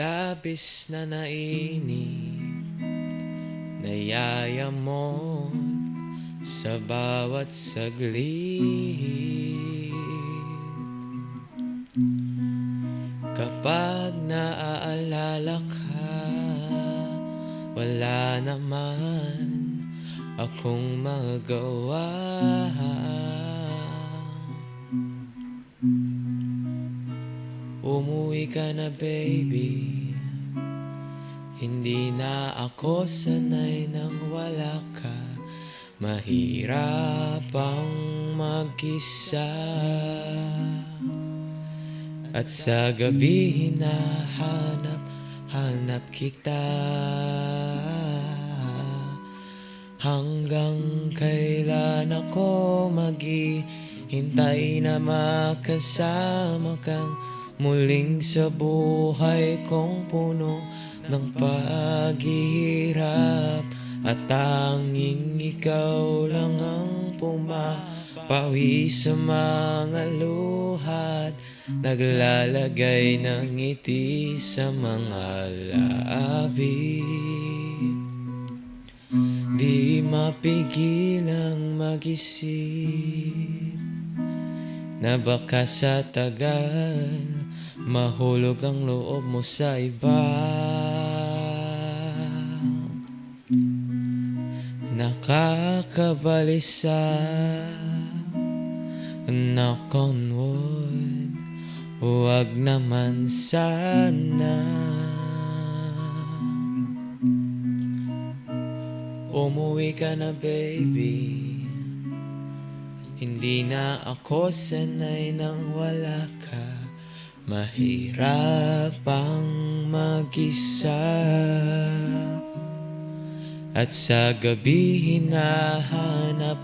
Labis na nainip, nayayamot sa bawat saglit. Kapag naaalala ka, wala naman akong magawa. Umuwi ka na baby, hindi na ako sanay nang wala ka. Mahirap ang mag-isa, at sa gabi hinahanap kita. Hanggang kailan ako maghihintay na makasama kang muling sa buhay kong puno ng paghihirap. At tanging ikaw lang ang pumapawi sa mga luhat, naglalagay ng ngiti sa mga labi. Di mapigilang mag-isip na baka sa tagal mahulog ang loob mo sa iba. Nakakabalisa, knock on wood, huwag naman sana. Umuwi ka na baby, hindi na ako sanay nang wala ka. Mahirap ang mag-isa, at sa gabi hinahanap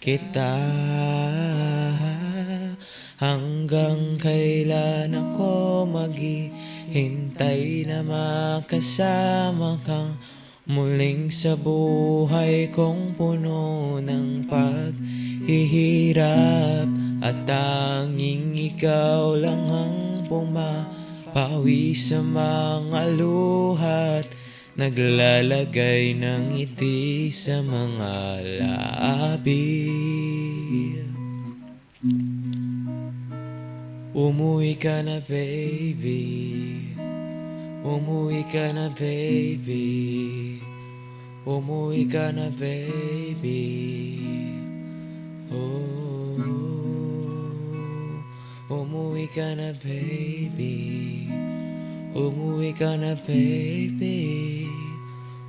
kita. Hanggang kailan ako maghihintay na makasama kang muling sa buhay kong puno ng paghihirap. At tanging ikaw lang ang pumapawi sa mga luhat, naglalagay ng ngiti sa mga labi. Umuwi ka na baby, umuwi ka na baby, umuwi ka na baby. Oh, umuwi ka na baby, umuwi ka na baby,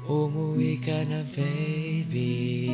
umuwi ka na baby.